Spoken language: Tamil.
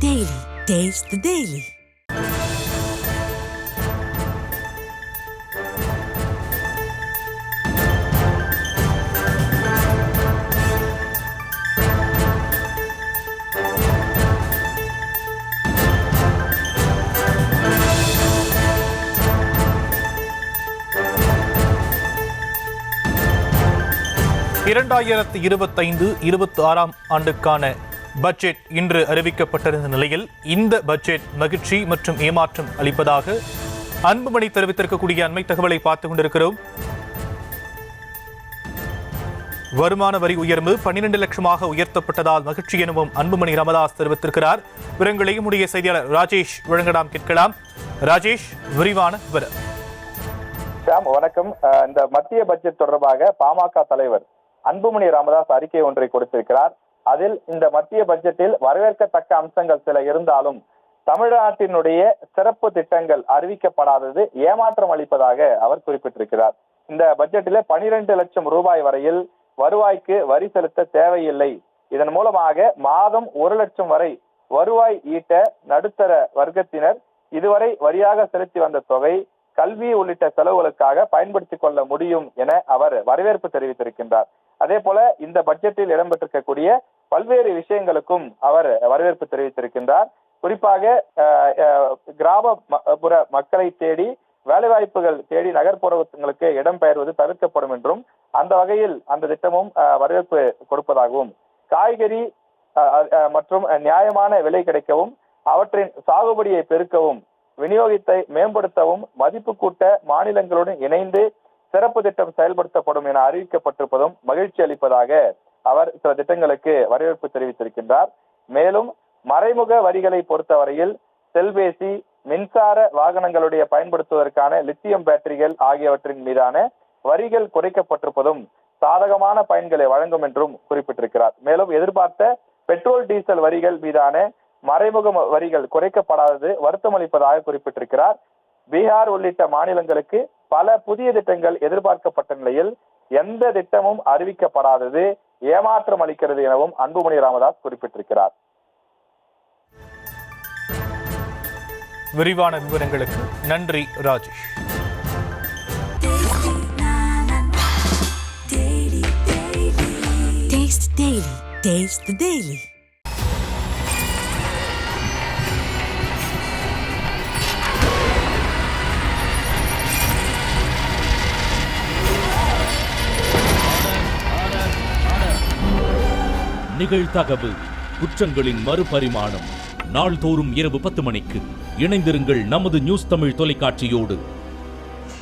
Daily. Taste the Daily. இரண்டாயிரத்து 25-26 ஆண்டுக்கான பட்ஜெட் இன்று அறிவிக்கப்பட்டிருந்த நிலையில் இந்த பட்ஜெட் மகிழ்ச்சி மற்றும் ஏமாற்றம் அளிப்பதாக அன்புமணி தெரிவித்திருக்கக்கூடிய அண்மை தகவலை பார்த்துக் கொண்டிருக்கிறோம். வருமான வரி உயர்வு 12 லட்சமாக உயர்த்தப்பட்டதால் மகிழ்ச்சி எனவும் அன்புமணி ராமதாஸ் தெரிவித்திருக்கிறார். விவரங்களையும் உடைய செய்தியாளர் ராஜேஷ் வழங்கலாம் கேட்கலாம். ராஜேஷ், விரிவான விவரம். வணக்கம். இந்த மத்திய பட்ஜெட் தொடர்பாக பாமக தலைவர் அன்புமணி ராமதாஸ் அறிக்கை ஒன்றை கொடுத்திருக்கிறார். அதில் இந்த மத்திய பட்ஜெட்டில் வரவேற்கத்தக்க அம்சங்கள் சில இருந்தாலும் தமிழ்நாட்டினுடைய சிறப்பு திட்டங்கள் அறிவிக்கப்படாதது ஏமாற்றம் அளிப்பதாக அவர் குறிப்பிட்டிருக்கிறார். இந்த பட்ஜெட்டில் 12 லட்சம் ரூபாய் வரையில் வருவாய்க்கு வரி செலுத்த தேவையில்லை. இதன் மூலமாக மாதம் 1 லட்சம் வரை வருவாய் ஈட்ட நடுத்தர வர்க்கத்தினர் இதுவரை வரியாக செலுத்தி வந்த தொகை கல்வி உள்ளிட்ட செலவுகளுக்காக பயன்படுத்திக் கொள்ள முடியும் என அவர் வரவேற்பு தெரிவித்திருக்கின்றார். அதே போல இந்த பட்ஜெட்டில் இடம்பெற்றிருக்கக்கூடிய பல்வேறு விஷயங்களுக்கும் அவர் வரவேற்பு தெரிவித்திருக்கின்றார். குறிப்பாக கிராமப்புற மக்களை தேடி வேலைவாய்ப்புகள் தேடி நகர்ப்புறங்களுக்கு இடம்பெயர்வது தவிர்க்கப்படும் என்றும் அந்த வகையில் அந்த திட்டமும் வரவேற்பு கொடுப்பதாகவும், காய்கறி மற்றும் நியாயமான விலை கிடைக்கவும் அவற்றின் சாகுபடியை பெருக்கவும் விநியோகத்தை மேம்படுத்தவும் மதிப்பு கூட்ட மாநிலங்களுடன் இணைந்து சிறப்பு திட்டம் செயல்படுத்தப்படும் என அறிவிக்கப்பட்டிருப்பதும் மகிழ்ச்சி அளிப்பதாக அவர் சில திட்டங்களுக்கு வரவேற்பு தெரிவித்திருக்கின்றார். மேலும் மறைமுக வரிகளை பொறுத்தவரையில் செல்பேசி, மின்சார வாகனங்களுடைய பயன்படுத்துவதற்கான லித்தியம் பேட்டரிகள் ஆகியவற்றின் மீதான வரிகள் குறைக்கப்பட்டிருப்பதும் சாதகமான பயன்களை வழங்கும் என்றும் குறிப்பிட்டிருக்கிறார். மேலும் எதிர்பார்த்த பெட்ரோல் டீசல் வரிகள் மீதான மறைமுக வரிகள் குறைக்கப்படாதது வருத்தம் அளிப்பதாக குறிப்பிட்டிருக்கிறார். பீகார் உள்ளிட்ட மாநிலங்களுக்கு பல புதிய திட்டங்கள் எதிர்பார்க்கப்பட்ட நிலையில் எந்த திட்டமும் அறிவிக்கப்படாதது ஏமாற்றம் அளிக்கிறது எனவும் அன்புமணி ராமதாஸ் குறிப்பிட்டிருக்கிறார். விரிவான விவரங்களுக்கு நன்றி Rajesh. Taste the Daily. Taste the Daily. நிகழ்தகவு குற்றங்களின் மறுபரிமாணம். நாள்தோறும் இரவு 10 மணிக்கு இணைந்திருங்கள் நமது நியூஸ் தமிழ் தொலைக்காட்சியோடு.